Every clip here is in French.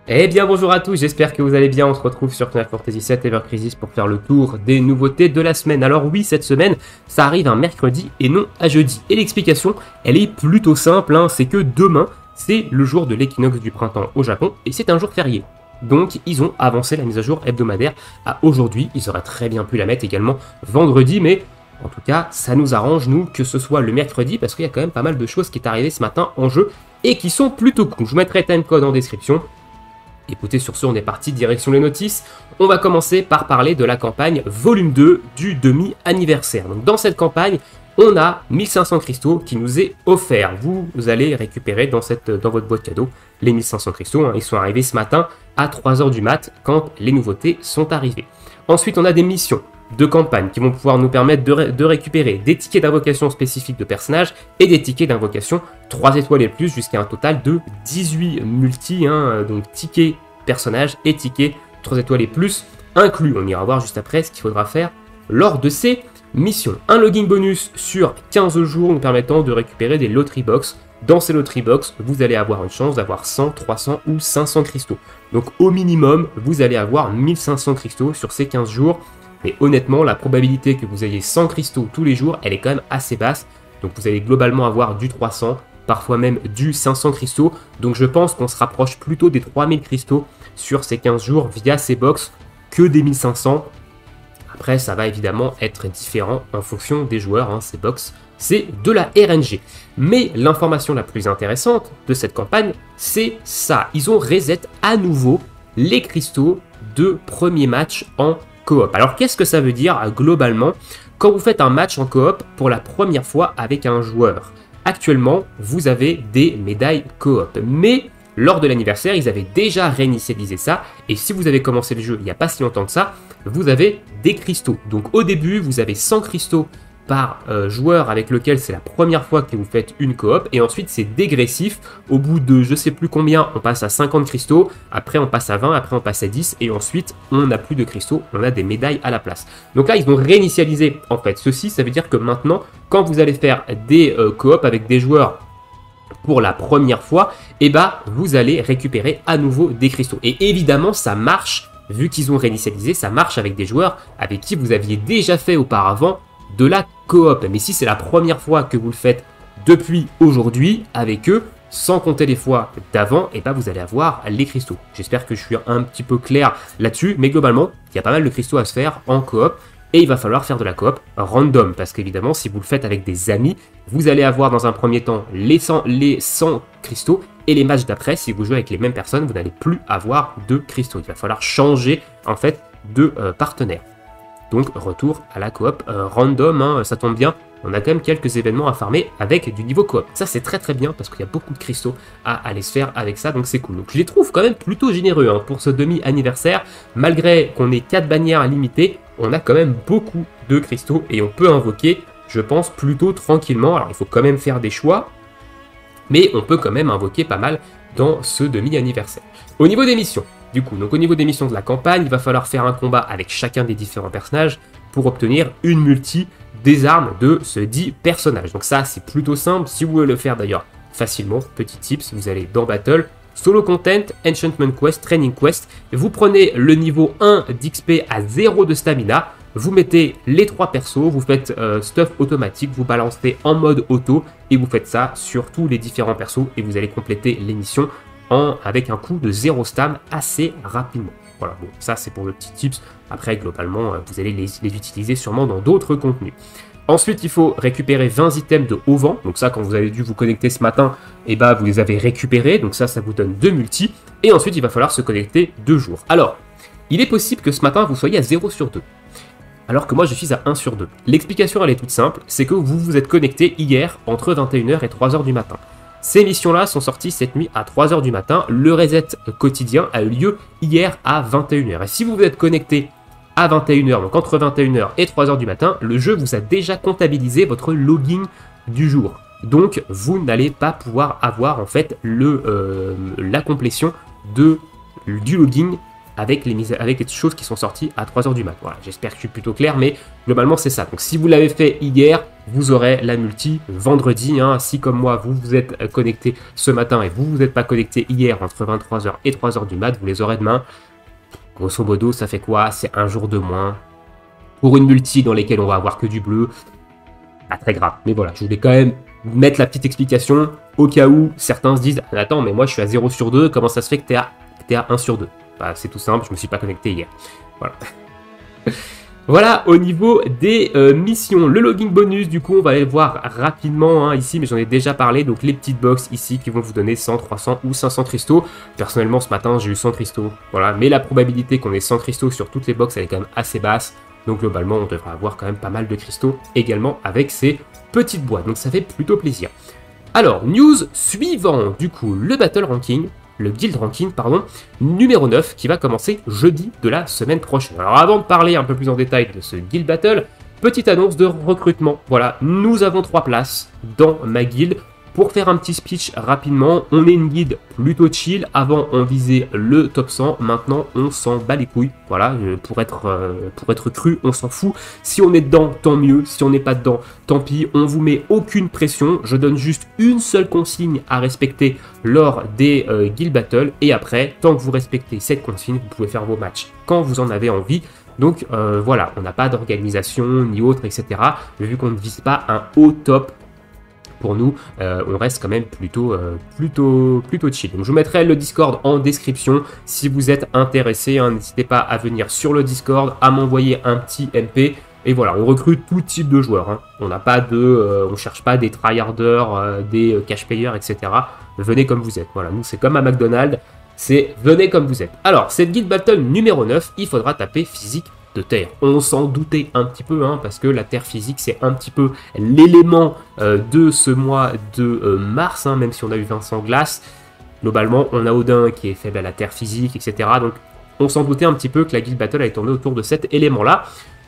Eh bien bonjour à tous, j'espère que vous allez bien, on se retrouve sur Final Fantasy VII Ever Crisis pour faire le tour des nouveautés de la semaine. Alors oui, cette semaine, ça arrive un mercredi et non à jeudi. Et l'explication, elle est plutôt simple, c'est que demain, c'est le jour de l'équinoxe du printemps au Japon et c'est un jour férié. Donc ils ont avancé la mise à jour hebdomadaire à aujourd'hui, ils auraient très bien pu la mettre également vendredi, mais en tout cas, ça nous arrange, nous, que ce soit le mercredi, parce qu'il y a quand même pas mal de choses qui est arrivé ce matin en jeu et qui sont plutôt cool. Je vous mettrai timecode en description. Écoutez, sur ce, on est parti, direction les notices. On va commencer par parler de la campagne volume 2 du demi-anniversaire. Donc dans cette campagne, on a 1500 cristaux qui nous est offert. Vous allez récupérer dans votre boîte cadeau les 1500 cristaux. Ils sont arrivés ce matin à 3h du mat quand les nouveautés sont arrivées. Ensuite, on a des missions de campagne qui vont pouvoir nous permettre de récupérer des tickets d'invocation spécifiques de personnages et des tickets d'invocation 3 étoiles et plus jusqu'à un total de 18 multi, donc tickets personnages et tickets 3 étoiles et plus inclus. On ira voir juste après ce qu'il faudra faire lors de ces missions. Un login bonus sur 15 jours nous permettant de récupérer des lotery box. Dans ces lotery box, vous allez avoir une chance d'avoir 100, 300 ou 500 cristaux. Donc au minimum, vous allez avoir 1500 cristaux sur ces 15 jours. Mais honnêtement, la probabilité que vous ayez 100 cristaux tous les jours, elle est quand même assez basse. Donc vous allez globalement avoir du 300, parfois même du 500 cristaux. Donc je pense qu'on se rapproche plutôt des 3000 cristaux sur ces 15 jours via ces box que des 1500. Après, ça va évidemment être différent en fonction des joueurs, ces box. C'est de la RNG. Mais l'information la plus intéressante de cette campagne, c'est ça. Ils ont reset à nouveau les cristaux de premier match en coop. Alors qu'est-ce que ça veut dire globalement quand vous faites un match en coop pour la première fois avec un joueur? Actuellement, vous avez des médailles coop, mais lors de l'anniversaire, ils avaient déjà réinitialisé ça, et si vous avez commencé le jeu il n'y a pas si longtemps que ça, vous avez des cristaux. Donc au début, vous avez 100 cristaux par joueur avec lequel c'est la première fois que vous faites une coop, et ensuite c'est dégressif. Au bout de je sais plus combien, on passe à 50 cristaux, après on passe à 20, après on passe à 10, et ensuite on n'a plus de cristaux, on a des médailles à la place. Donc là ils ont réinitialisé en fait ceci, ça veut dire que maintenant quand vous allez faire des coops avec des joueurs pour la première fois, vous allez récupérer à nouveau des cristaux. Et évidemment ça marche, vu qu'ils ont réinitialisé, ça marche avec des joueurs avec qui vous aviez déjà fait auparavant de la coop. Mais si c'est la première fois que vous le faites depuis aujourd'hui avec eux, sans compter les fois d'avant, vous allez avoir les cristaux. J'espère que je suis un petit peu clair là-dessus, mais globalement, il y a pas mal de cristaux à se faire en coop, et il va falloir faire de la coop random, parce qu'évidemment, si vous le faites avec des amis, vous allez avoir dans un premier temps les 100 cristaux, et les matchs d'après, si vous jouez avec les mêmes personnes, vous n'allez plus avoir de cristaux. Il va falloir changer en fait de partenaire. Donc retour à la coop random, ça tombe bien, on a quand même quelques événements à farmer avec du niveau coop. Ça c'est très très bien parce qu'il y a beaucoup de cristaux à aller se faire avec ça, donc c'est cool. Donc je les trouve quand même plutôt généreux pour ce demi-anniversaire. Malgré qu'on ait 4 bannières limitées, on a quand même beaucoup de cristaux et on peut invoquer, je pense, plutôt tranquillement. Alors il faut quand même faire des choix, mais on peut quand même invoquer pas mal dans ce demi-anniversaire. Au niveau des missions, donc au niveau des missions de la campagne, il va falloir faire un combat avec chacun des différents personnages pour obtenir une multi des armes de ce dit personnage. Donc ça, c'est plutôt simple. Si vous voulez le faire d'ailleurs facilement, petit tips, vous allez dans Battle, Solo Content, Enchantment Quest, Training Quest, vous prenez le niveau 1 d'XP à 0 de stamina, vous mettez les 3 persos, vous faites stuff automatique, vous balancez en mode auto et vous faites ça sur tous les différents persos et vous allez compléter les missions avec un coût de 0 stam assez rapidement. Voilà, bon, ça c'est pour le petit tips. Après, globalement, vous allez les utiliser sûrement dans d'autres contenus. Ensuite, il faut récupérer 20 items de haut vent. Donc ça, quand vous avez dû vous connecter ce matin, vous les avez récupérés. Donc ça vous donne 2 multi. Et ensuite, il va falloir se connecter 2 jours. Alors, il est possible que ce matin, vous soyez à 0 sur 2. Alors que moi, je suis à 1 sur 2. L'explication, elle est toute simple. C'est que vous vous êtes connecté hier entre 21h et 3h du matin. Ces missions-là sont sorties cette nuit à 3h du matin. Le reset quotidien a eu lieu hier à 21h. Et si vous vous êtes connecté à 21h, donc entre 21h et 3h du matin, le jeu vous a déjà comptabilisé votre login du jour. Donc vous n'allez pas pouvoir avoir en fait la complétion du login avec les choses qui sont sorties à 3h du mat. Voilà, j'espère que je suis plutôt clair, mais globalement c'est ça. Donc si vous l'avez fait hier, vous aurez la multi vendredi. Hein. Si comme moi, vous vous êtes connecté ce matin et vous n'êtes pas connecté hier entre 23h et 3h du mat, vous les aurez demain. Grosso modo, ça fait quoi? C'est un jour de moins pour une multi dans lesquelles on va avoir que du bleu. Pas très grave, mais voilà, je voulais quand même mettre la petite explication au cas où certains se disent « Attends, mais moi je suis à 0 sur 2, comment ça se fait que t'es à 1 sur 2 ?» Bah, c'est tout simple, je me suis pas connecté hier. Voilà. Voilà, au niveau des missions, le logging bonus, du coup, on va aller le voir rapidement ici, mais j'en ai déjà parlé. Donc, les petites box ici qui vont vous donner 100, 300 ou 500 cristaux. Personnellement, ce matin, j'ai eu 100 cristaux. Voilà, mais la probabilité qu'on ait 100 cristaux sur toutes les box, elle est quand même assez basse. Donc, globalement, on devrait avoir quand même pas mal de cristaux également avec ces petites boîtes. Donc, ça fait plutôt plaisir. Alors, news suivant, du coup, le battle ranking. Le guild ranking, pardon, numéro 9, qui va commencer jeudi de la semaine prochaine. Alors avant de parler un peu plus en détail de ce guild battle, petite annonce de recrutement. Voilà, nous avons 3 places dans ma guilde. Pour faire un petit speech rapidement, on est une guilde plutôt chill. Avant, on visait le top 100. Maintenant, on s'en bat les couilles. Voilà, pour être cru, on s'en fout. Si on est dedans, tant mieux. Si on n'est pas dedans, tant pis. On vous met aucune pression. Je donne juste une seule consigne à respecter lors des guild battles. Et après, tant que vous respectez cette consigne, vous pouvez faire vos matchs quand vous en avez envie. Donc voilà, on n'a pas d'organisation ni autre, etc. Vu qu'on ne vise pas un haut top. Pour nous, on reste quand même plutôt chill. Donc je vous mettrai le Discord en description. Si vous êtes intéressé, n'hésitez pas à venir sur le Discord, à m'envoyer un petit MP. Et voilà, on recrute tout type de joueurs. On n'a pas on cherche pas des tryharders, des cash payers, etc. Venez comme vous êtes. Voilà, nous c'est comme à McDonald's, c'est venez comme vous êtes. Alors, cette guild battle numéro 9, il faudra taper physique de terre. On s'en doutait un petit peu, parce que la terre physique, c'est un petit peu l'élément de ce mois de mars, même si on a eu Vincent Glace. Globalement, on a Odin qui est faible à la terre physique, etc. Donc, on s'en doutait un petit peu que la guild battle allait tourner autour de cet élément-là.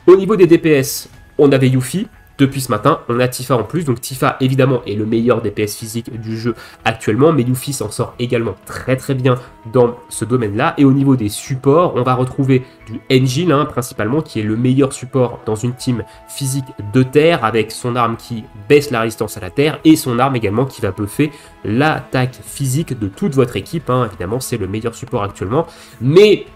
Au niveau des DPS, on avait Yuffie. Depuis ce matin, on a Tifa en plus. Donc Tifa, évidemment, est le meilleur DPS physique du jeu actuellement. Mais Yuffie s'en sort également très très bien dans ce domaine-là. Et au niveau des supports, on va retrouver du Engine, principalement, qui est le meilleur support dans une team physique de terre, avec son arme qui baisse la résistance à la terre et son arme également qui va buffer l'attaque physique de toute votre équipe. Évidemment, c'est le meilleur support actuellement. Mais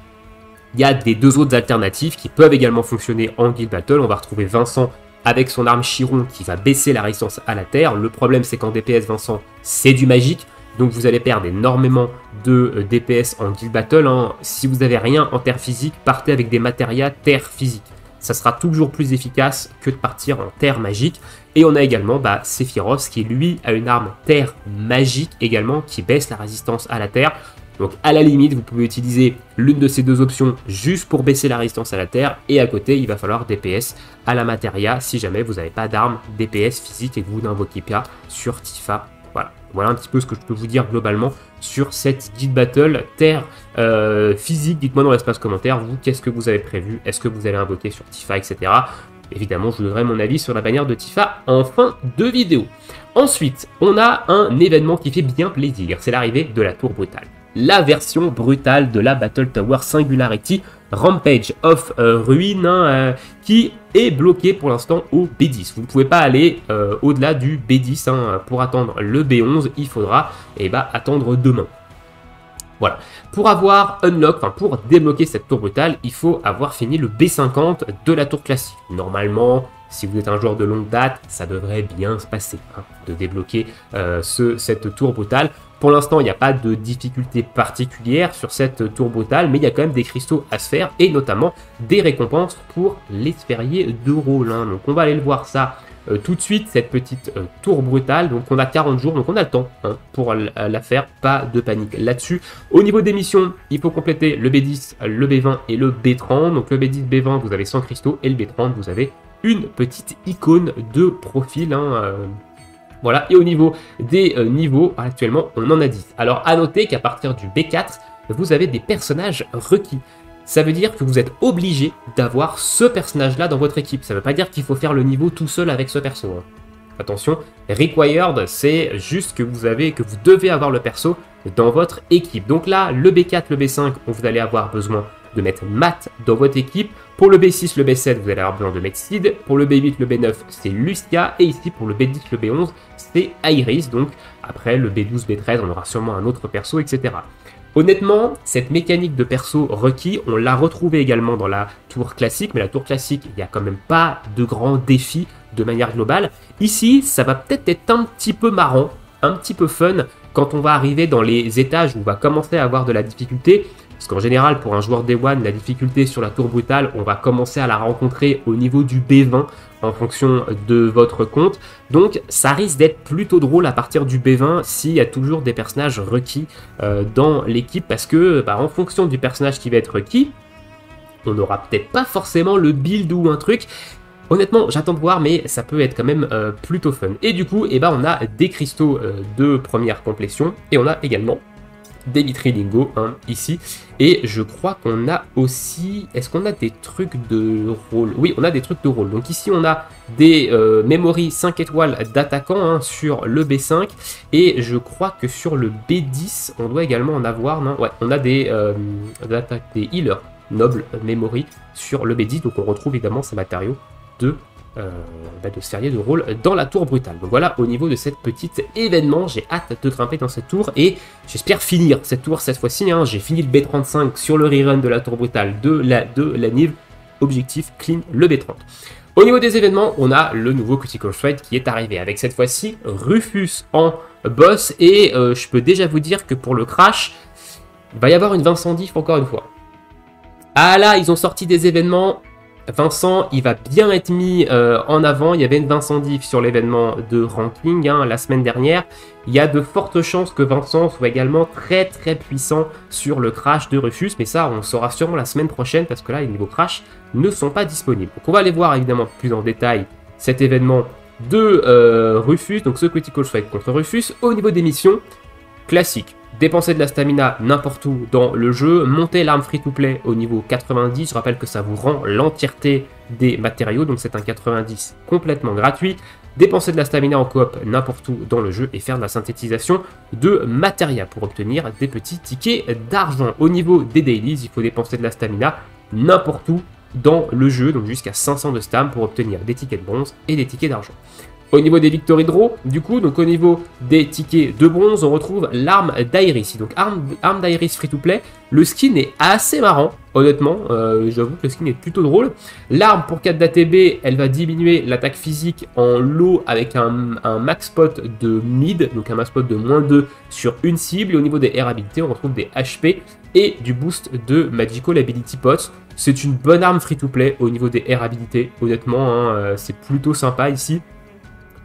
il y a des deux autres alternatives qui peuvent également fonctionner en Guild Battle. On va retrouver Vincent avec son arme Chiron qui va baisser la résistance à la terre. Le problème, c'est qu'en DPS, Vincent, c'est du magique. Donc vous allez perdre énormément de DPS en Guild Battle. Si vous n'avez rien en terre physique, partez avec des matérias terre physique. Ça sera toujours plus efficace que de partir en terre magique. Et on a également Sephiroth qui, lui, a une arme terre magique également qui baisse la résistance à la terre. Donc à la limite, vous pouvez utiliser l'une de ces deux options juste pour baisser la résistance à la terre. Et à côté, il va falloir DPS à la matéria si jamais vous n'avez pas d'arme DPS physique et que vous n'invoquez pas sur Tifa. Voilà un petit peu ce que je peux vous dire globalement sur cette Guild Battle terre physique. Dites-moi dans l'espace commentaire, vous, qu'est-ce que vous avez prévu? Est-ce que vous allez invoquer sur Tifa, etc. Évidemment, je vous donnerai mon avis sur la bannière de Tifa en fin de vidéo. Ensuite, on a un événement qui fait bien plaisir. C'est l'arrivée de la tour brutale. La version brutale de la Battle Tower Singularity Rampage of Ruin qui est bloqué pour l'instant au B10. Vous ne pouvez pas aller au-delà du B10 pour attendre le B11, il faudra attendre demain. Voilà. Pour avoir unlock, pour débloquer cette tour brutale, il faut avoir fini le B50 de la tour classique. Normalement, si vous êtes un joueur de longue date, ça devrait bien se passer de débloquer cette tour brutale. Pour l'instant, il n'y a pas de difficulté particulière sur cette tour brutale, mais il y a quand même des cristaux à se faire, et notamment des récompenses pour les sphériés de rôle. Donc on va aller le voir ça tout de suite, cette petite tour brutale. Donc on a 40 jours, donc on a le temps pour la faire, pas de panique là-dessus. Au niveau des missions, il faut compléter le B10, le B20 et le B30. Donc le B10, B20, vous avez 100 cristaux, et le B30, vous avez une petite icône de profil. Voilà, et au niveau des niveaux, actuellement, on en a 10. Alors, à noter qu'à partir du B4, vous avez des personnages requis. Ça veut dire que vous êtes obligé d'avoir ce personnage-là dans votre équipe. Ça ne veut pas dire qu'il faut faire le niveau tout seul avec ce perso. Attention, required, c'est juste que vous devez avoir le perso dans votre équipe. Donc là, le B4, le B5, vous allez avoir besoin de mettre Matt dans votre équipe. Pour le B6, le B7, vous allez avoir besoin de mettre Sid. Pour le B8, le B9, c'est Lucia. Et ici, pour le B10, le B11, c'est Iris. Donc, après, le B12, B13, on aura sûrement un autre perso, etc. Honnêtement, cette mécanique de perso requis, on l'a retrouvée également dans la tour classique. Mais la tour classique, il n'y a quand même pas de grands défis de manière globale. Ici, ça va peut-être être un petit peu marrant, un petit peu fun, quand on va arriver dans les étages où on va commencer à avoir de la difficulté. Parce qu'en général, pour un joueur Day One, la difficulté sur la tour brutale, on va commencer à la rencontrer au niveau du B20 en fonction de votre compte. Donc ça risque d'être plutôt drôle à partir du B20 s'il y a toujours des personnages requis dans l'équipe. Parce que en fonction du personnage qui va être requis, on n'aura peut-être pas forcément le build ou un truc. Honnêtement, j'attends de voir, mais ça peut être quand même plutôt fun. Et du coup, on a des cristaux de première complétion et on a également des Mitrilingos ici. Et je crois qu'on a aussi... Est-ce qu'on a des trucs de rôle? Oui, on a des trucs de rôle. Donc ici, on a des memory 5 étoiles d'attaquants sur le B5. Et je crois que sur le B10, on doit également en avoir... Non ouais, on a des healers nobles memory sur le B10. Donc on retrouve évidemment ces matériaux de sphérié de rôle dans la tour brutale. Donc voilà, au niveau de cette petite événement, j'ai hâte de grimper dans cette tour et j'espère finir cette tour cette fois-ci. J'ai fini le B35 sur le rerun de la tour brutale de la Nive. Objectif clean le B30. Au niveau des événements, on a le nouveau Critical Threat qui est arrivé avec cette fois-ci Rufus en boss et je peux déjà vous dire que pour le crash, il va y avoir une Vincent Diff encore une fois. Ah là, ils ont sorti des événements. Vincent, il va bien être mis en avant. Il y avait une Vincent Diff sur l'événement de ranking la semaine dernière. Il y a de fortes chances que Vincent soit également très très puissant sur le crash de Rufus. Mais ça, on saura sûrement la semaine prochaine parce que là, les niveaux crash ne sont pas disponibles. Donc on va aller voir évidemment plus en détail cet événement de Rufus. Donc ce Critical Strike contre Rufus. Au niveau des missions, classique. Dépenser de la stamina n'importe où dans le jeu, monter l'arme free-to-play au niveau 90, je rappelle que ça vous rend l'entièreté des matériaux, donc c'est un 90 complètement gratuit. Dépenser de la stamina en coop n'importe où dans le jeu et faire de la synthétisation de matériaux pour obtenir des petits tickets d'argent. Au niveau des dailies, il faut dépenser de la stamina n'importe où dans le jeu, donc jusqu'à 500 de stam pour obtenir des tickets de bronze et des tickets d'argent. Au niveau des Victory Draw, du coup, donc au niveau des tickets de bronze, on retrouve l'arme d'Iris. Donc arme d'Iris free-to-play, le skin est assez marrant, honnêtement, j'avoue que le skin est plutôt drôle. L'arme pour 4 d'ATB, elle va diminuer l'attaque physique en low avec un max spot de mid, donc un max spot de -2 sur une cible. Et au niveau des air abilités, on retrouve des HP et du boost de Magical Ability Pots. C'est une bonne arme free-to-play au niveau des air abilités, honnêtement, c'est plutôt sympa ici.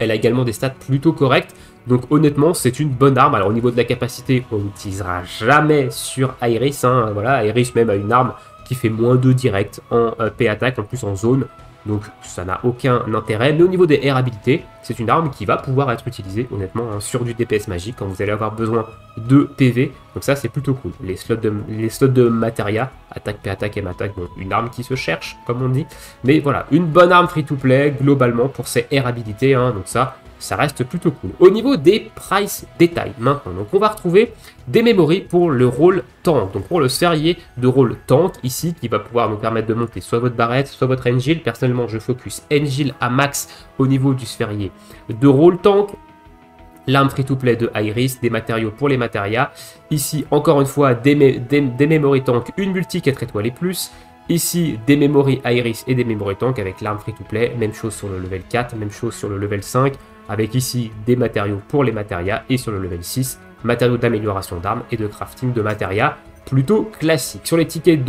Elle a également des stats plutôt correctes. Donc honnêtement, c'est une bonne arme. Alors au niveau de la capacité, on n'utilisera jamais sur Iris. Voilà, Iris même a une arme qui fait -2 direct en P-attack, en plus en zone. Donc ça n'a aucun intérêt. Mais au niveau des air habilités, c'est une arme qui va pouvoir être utilisée honnêtement sur du DPS magique quand vous allez avoir besoin de PV. Donc ça c'est plutôt cool. Les slots de Materia, attaque, P-attack et attaque, bon, une arme qui se cherche comme on dit. Mais voilà, une bonne arme free-to-play globalement pour ses air habilités. Donc ça reste plutôt cool. Au niveau des price détails maintenant, donc on va retrouver des memories pour le rôle tank, donc pour le sphérié de rôle tank ici qui va pouvoir nous permettre de monter soit votre barrette, soit votre Engil. Personnellement, je focus Engil à max au niveau du sphérié de rôle tank. L'arme free-to-play de Iris, des matériaux pour les matériaux. Ici, encore une fois, des memory tank, une multi 4 étoiles et plus. Ici, des memory Iris et des memory tank avec l'arme free-to-play. Même chose sur le level 4, même chose sur le level 5. Avec ici des matériaux pour les matériaux. Et sur le level 6, matériaux d'amélioration d'armes et de crafting de matériaux. Plutôt classique. Sur les tickets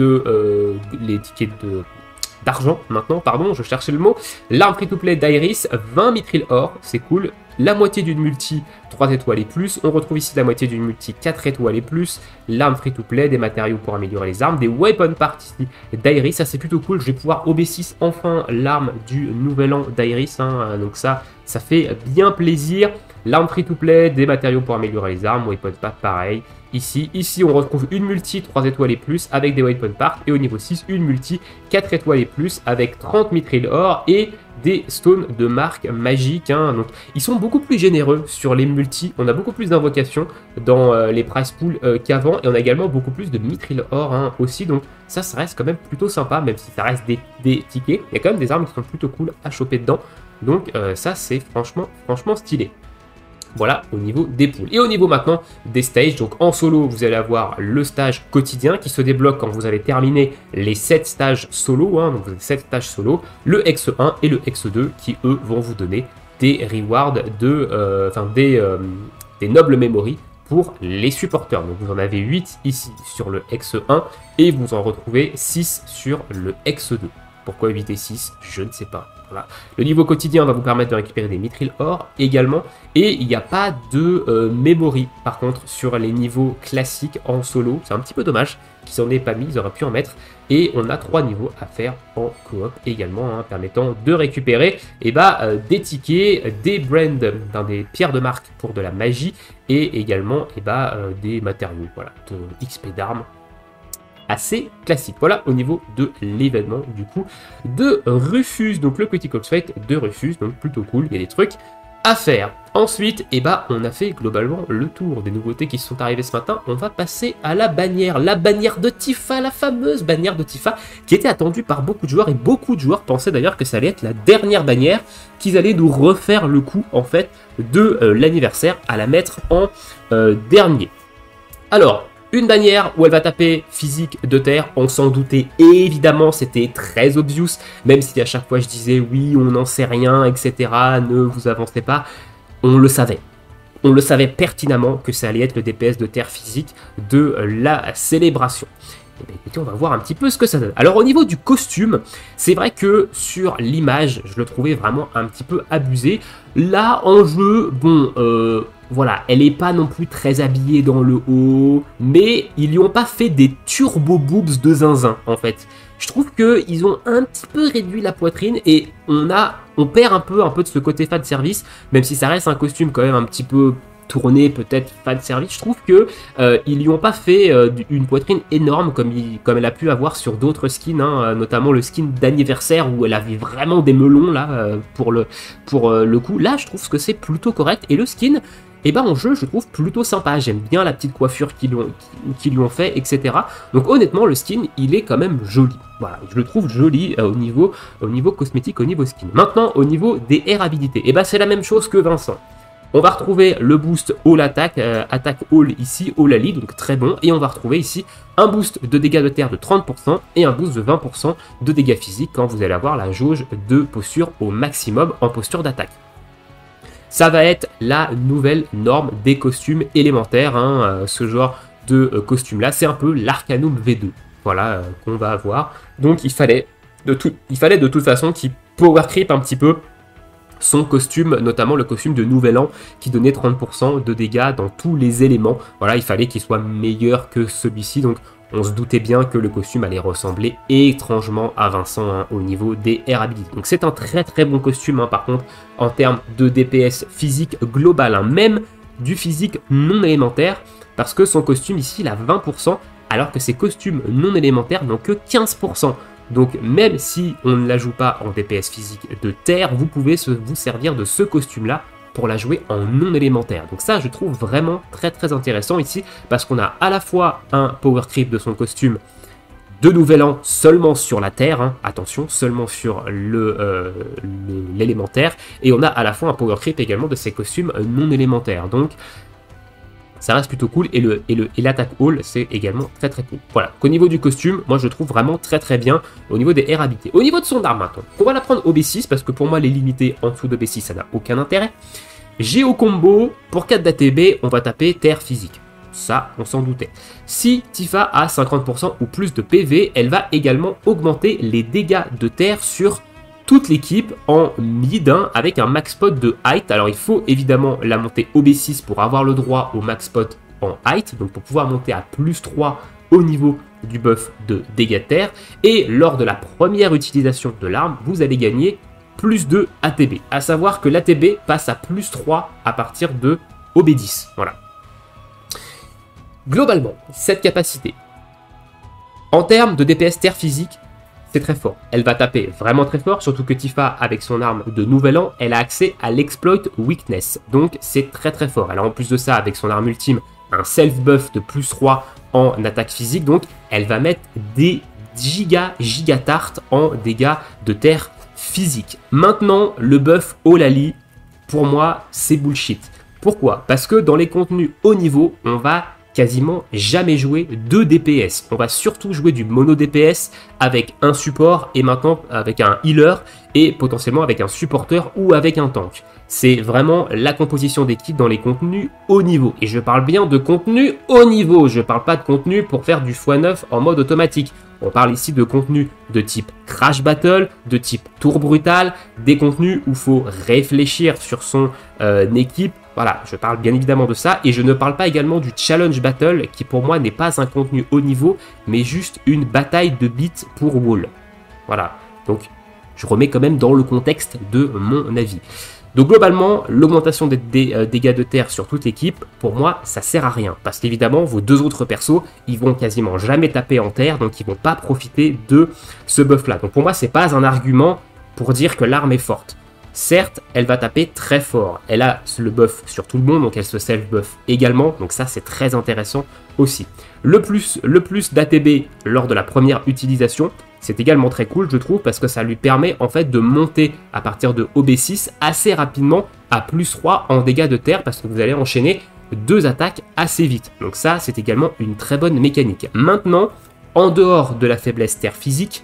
d'argent maintenant, pardon, je cherchais le mot. L'arme free-to-play d'Iris, 20 mithril or, c'est cool. La moitié d'une multi 3 étoiles et plus. On retrouve ici la moitié d'une multi 4 étoiles et plus. L'arme free-to-play, des matériaux pour améliorer les armes, des weapon parts ici d'Iris, ça c'est plutôt cool. Je vais pouvoir OB6 enfin l'arme du nouvel an d'Iris. Donc ça fait bien plaisir. L'arme free-to-play, des matériaux pour améliorer les armes, weapon pack pareil. Ici, on retrouve une multi 3 étoiles et plus avec des weapon parts. Et au niveau 6, une multi 4 étoiles et plus avec 30 mithril or et des stones de marque magique. Hein. Donc, ils sont beaucoup plus généreux sur les multis. On a beaucoup plus d'invocations dans les price pools qu'avant. Et on a également beaucoup plus de mithril or hein, aussi. Donc, ça reste quand même plutôt sympa, même si ça reste des tickets. Il y a quand même des armes qui sont plutôt cool à choper dedans. Donc, ça, c'est franchement stylé. Voilà au niveau des poules. Et au niveau maintenant des stages, donc en solo, vous allez avoir le stage quotidien qui se débloque quand vous avez terminé les 7 stages solo, hein, donc 7 stages solo, le X1 et le X2 qui eux vont vous donner des rewards des nobles memory pour les supporters. Donc vous en avez 8 ici sur le X1 et vous en retrouvez 6 sur le X2. Pourquoi 8 et 6? Je ne sais pas. Voilà. Le niveau quotidien va vous permettre de récupérer des mithril or également. Et il n'y a pas de memory par contre sur les niveaux classiques en solo. C'est un petit peu dommage qu'ils s'en aient pas mis, ils auraient pu en mettre. Et on a 3 niveaux à faire en coop également, hein, permettant de récupérer des tickets, des brands, des pierres de marque pour de la magie et également des matériaux, voilà, de XP d'armes. Assez classique. Voilà au niveau de l'événement du coup de Rufus, donc le Critical Fate de Rufus, donc plutôt cool, il y a des trucs à faire. Ensuite, on a fait globalement le tour des nouveautés qui sont arrivées ce matin. On va passer à la bannière de Tifa, la fameuse bannière de Tifa qui était attendue par beaucoup de joueurs et beaucoup de joueurs pensaient d'ailleurs que ça allait être la dernière bannière, qu'ils allaient nous refaire le coup en fait de l'anniversaire à la mettre en dernier. Alors, une bannière où elle va taper physique de terre, on s'en doutait évidemment, c'était très obvious, même si à chaque fois je disais oui, on n'en sait rien, etc., ne vous avancez pas, on le savait. On le savait pertinemment que ça allait être le DPS de terre physique de la célébration. Et bien, écoutez, on va voir un petit peu ce que ça donne. Alors au niveau du costume, c'est vrai que sur l'image, je le trouvais vraiment un petit peu abusé. Là, en jeu, bon, voilà, elle n'est pas non plus très habillée dans le haut, mais ils lui ont pas fait des turbo boobs de zinzin, en fait. Je trouve qu'ils ont un petit peu réduit la poitrine et on perd un peu de ce côté fan service, même si ça reste un costume quand même un petit peu tourné, peut-être fan service. Je trouve que ils lui ont pas fait une poitrine énorme comme elle a pu avoir sur d'autres skins, hein, notamment le skin d'anniversaire où elle avait vraiment des melons là pour le coup. Là, je trouve que c'est plutôt correct et le skin. En jeu, je trouve plutôt sympa. J'aime bien la petite coiffure qu'ils lui ont fait, etc. Donc honnêtement, le skin, il est quand même joli. Voilà, je le trouve joli au niveau cosmétique, au niveau skin. Maintenant, au niveau des air habilités, c'est la même chose que Vincent. On va retrouver le boost All Attack, Attack All ici, All Ali, donc très bon. Et on va retrouver ici un boost de dégâts de terre de 30% et un boost de 20% de dégâts physiques quand vous allez avoir la jauge de posture au maximum en posture d'attaque. Ça va être la nouvelle norme des costumes élémentaires, hein, ce genre de costume là, c'est un peu l'Arcanum V2, voilà, qu'on va avoir. Donc il fallait de toute façon qu'il power creep un petit peu son costume, notamment le costume de Nouvel An qui donnait 30% de dégâts dans tous les éléments. Voilà, il fallait qu'il soit meilleur que celui-ci, donc on se doutait bien que le costume allait ressembler étrangement à Vincent, hein, au niveau des air abilities. Donc c'est un très très bon costume, hein, par contre, en termes de DPS physique global, hein, même du physique non élémentaire, parce que son costume ici, il a 20%, alors que ses costumes non élémentaires n'ont que 15%. Donc même si on ne la joue pas en DPS physique de terre, vous pouvez vous servir de ce costume-là pour la jouer en non élémentaire. Donc ça, je trouve vraiment très très intéressant ici, parce qu'on a à la fois un power creep de son costume de Nouvel An seulement sur la terre, hein, attention, seulement sur l'élémentaire, et on a à la fois un power creep également de ses costumes non élémentaires. Donc ça reste plutôt cool, et l'attaque All, c'est également très très cool. Voilà, qu'au niveau du costume, moi je le trouve vraiment très très bien au niveau des air habilités. Au niveau de son arme maintenant, on va la prendre au B6, parce que pour moi les limiter en dessous de B6, ça n'a aucun intérêt. Géo combo, pour 4 d'ATB, on va taper terre physique. Ça, on s'en doutait. Si Tifa a 50% ou plus de PV, elle va également augmenter les dégâts de terre sur toute l'équipe en mid, hein, avec un max pot de height. Alors il faut évidemment la monter au B6 pour avoir le droit au max pot en height, donc pour pouvoir monter à plus 3 au niveau du buff de dégâts de terre. Et lors de la première utilisation de l'arme, vous allez gagner plus de ATB. À savoir que l'ATB passe à plus 3 à partir de OB10. Voilà. Globalement, cette capacité, en termes de DPS terre physique, c'est très fort. Elle va taper vraiment très fort, surtout que Tifa, avec son arme de Nouvel An, elle a accès à l'exploit Weakness. Donc c'est très très fort. Elle a en plus de ça, avec son arme ultime, un self-buff de plus 3 en attaque physique. Donc elle va mettre des giga tartes en dégâts de terre physique. Maintenant, le buff Olali, pour moi, c'est bullshit. Pourquoi? Parce que dans les contenus haut niveau, on va quasiment jamais jouer de DPS. On va surtout jouer du mono DPS avec un support et maintenant avec un healer et potentiellement avec un supporteur ou avec un tank. C'est vraiment la composition d'équipe dans les contenus haut niveau. Et je parle bien de contenu haut niveau. Je parle pas de contenu pour faire du x9 en mode automatique. On parle ici de contenu de type Crash Battle, de type Tour Brutal, des contenus où il faut réfléchir sur son équipe. Voilà, je parle bien évidemment de ça. Et je ne parle pas également du Challenge Battle, qui pour moi n'est pas un contenu haut niveau, mais juste une bataille de beats pour wall. Voilà, donc je remets quand même dans le contexte de mon avis. Donc globalement, l'augmentation des dégâts de terre sur toute l'équipe, pour moi, ça sert à rien. Parce qu'évidemment, vos deux autres persos, ils vont quasiment jamais taper en terre, donc ils vont pas profiter de ce buff-là. Donc pour moi, c'est pas un argument pour dire que l'arme est forte. Certes, elle va taper très fort. Elle a le buff sur tout le monde, donc elle se self-buff également. Donc ça, c'est très intéressant aussi. Le plus d'ATB lors de la première utilisation, c'est également très cool, je trouve, parce que ça lui permet en fait de monter à partir de OB6 assez rapidement à plus 3 en dégâts de terre, parce que vous allez enchaîner deux attaques assez vite. Donc ça, c'est également une très bonne mécanique. Maintenant, en dehors de la faiblesse terre physique,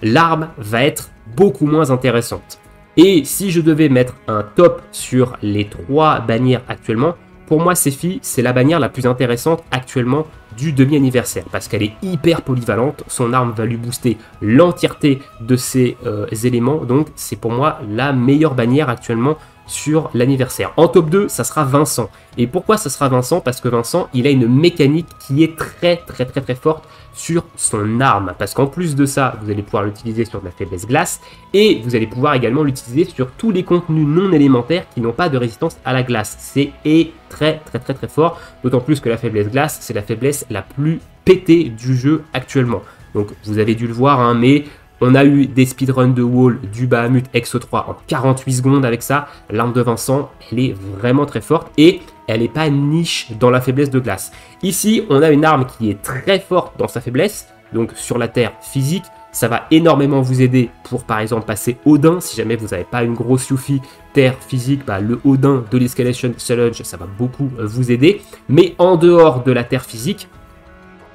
l'arme va être beaucoup moins intéressante. Et si je devais mettre un top sur les 3 bannières actuellement, pour moi, Sephi, c'est la bannière la plus intéressante actuellement du demi-anniversaire, parce qu'elle est hyper polyvalente, son arme va lui booster l'entièreté de ses éléments, donc c'est pour moi la meilleure bannière actuellement sur l'anniversaire. En top 2, ça sera Vincent. Et pourquoi ça sera Vincent? Parce que Vincent, il a une mécanique qui est très forte sur son arme, parce qu'en plus de ça, vous allez pouvoir l'utiliser sur de la faiblesse glace, et vous allez pouvoir également l'utiliser sur tous les contenus non élémentaires qui n'ont pas de résistance à la glace. C'est très fort, d'autant plus que la faiblesse glace, c'est la faiblesse la plus pétée du jeu actuellement. Donc vous avez dû le voir, hein, mais on a eu des speedruns de wall du Bahamut Exo 3 en 48 secondes avec ça. L'arme de Vincent, elle est vraiment très forte et elle n'est pas niche dans la faiblesse de glace. Ici, on a une arme qui est très forte dans sa faiblesse, donc sur la terre physique. Ça va énormément vous aider pour par exemple passer Odin. Si jamais vous n'avez pas une grosse Yuffie terre physique, bah, le Odin de l'Escalation Challenge, ça va beaucoup vous aider. Mais en dehors de la terre physique,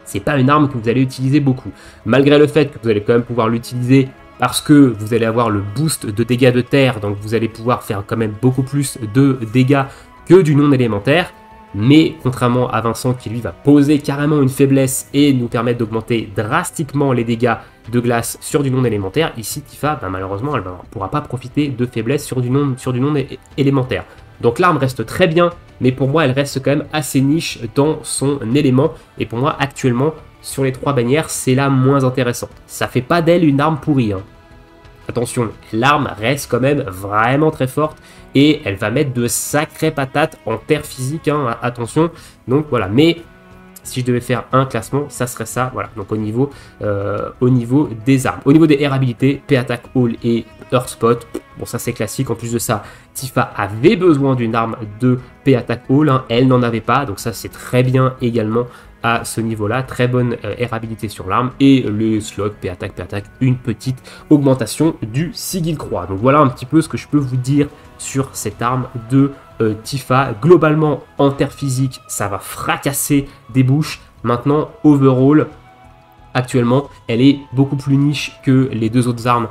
c'est pas une arme que vous allez utiliser beaucoup. Malgré le fait que vous allez quand même pouvoir l'utiliser parce que vous allez avoir le boost de dégâts de terre, donc vous allez pouvoir faire quand même beaucoup plus de dégâts que du non élémentaire. Mais contrairement à Vincent qui lui va poser carrément une faiblesse et nous permettre d'augmenter drastiquement les dégâts de glace sur du non élémentaire, ici Tifa, bah, malheureusement, elle ne pourra pas profiter de faiblesse sur du non élémentaire. Donc l'arme reste très bien, mais pour moi elle reste quand même assez niche dans son élément. Et pour moi actuellement, sur les 3 bannières, c'est la moins intéressante. Ça fait pas d'elle une arme pourrie, hein. Attention, l'arme reste quand même vraiment très forte et elle va mettre de sacrées patates en terre physique, hein, attention. Donc voilà, mais si je devais faire un classement, ça serait ça. Voilà, donc au niveau des armes. Au niveau des air habilités, P-Attack All et Earth Spot, bon ça c'est classique. En plus de ça, Tifa avait besoin d'une arme de P-Attack All, hein, elle n'en avait pas, donc ça c'est très bien également à ce niveau-là. Très bonne air habilité sur l'arme et le slot P-Attack, une petite augmentation du Sigil Croix. Donc voilà un petit peu ce que je peux vous dire sur cette arme de Tifa. Globalement, en terre physique, ça va fracasser des bouches. Maintenant, overall, actuellement, elle est beaucoup plus niche que les deux autres armes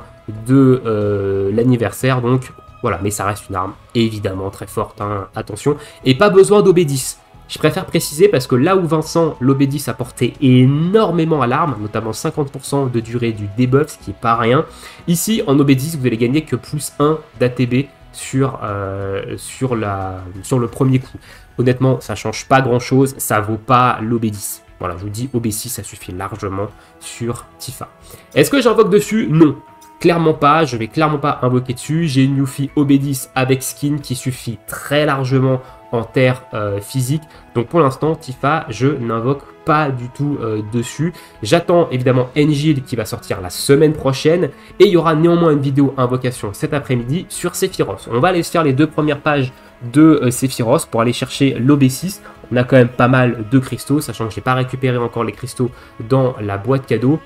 de l'anniversaire. Donc voilà, mais ça reste une arme évidemment très forte, hein, attention. Et pas besoin d'OB10. Je préfère préciser parce que là où Vincent, l'OB10 apportait énormément à l'arme, notamment 50% de durée du debuff, ce qui n'est pas rien. Ici, en OB10, vous allez gagner que plus 1 d'ATB sur le premier coup. Honnêtement, ça change pas grand chose, ça vaut pas l'OB10. Voilà, je vous dis OB6, ça suffit largement sur Tifa. Est-ce que j'invoque dessus? Non. Clairement pas, je vais clairement pas invoquer dessus. J'ai une Yuffie OB10 avec skin qui suffit très largement en terre physique. Donc pour l'instant, Tifa, je n'invoque pas du tout dessus. J'attends évidemment Engil qui va sortir la semaine prochaine. Et il y aura néanmoins une vidéo invocation cet après-midi sur Sephiroth. On va aller se faire les 2 premières pages de Sephiroth pour aller chercher l'OB6. On a quand même pas mal de cristaux, sachant que je n'ai pas récupéré encore les cristaux dans la boîte cadeau.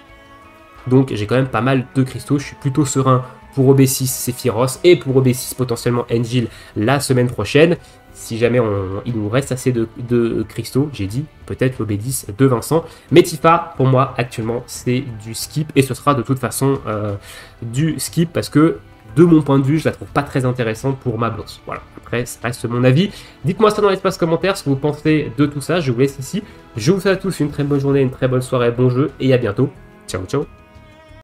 Donc j'ai quand même pas mal de cristaux, je suis plutôt serein pour OB6 Sephiroth et pour OB6 potentiellement Engil la semaine prochaine. Si jamais il nous reste assez de cristaux, j'ai dit peut-être l'OB10 de Vincent. Mais Tifa, pour moi, actuellement, c'est du skip. Et ce sera de toute façon du skip parce que, de mon point de vue, je la trouve pas très intéressante pour ma boss. Voilà, après, ça reste mon avis. Dites-moi ça dans l'espace commentaire, ce que vous pensez de tout ça. Je vous laisse ici. Je vous souhaite à tous une très bonne journée, une très bonne soirée, bon jeu et à bientôt. Ciao, ciao.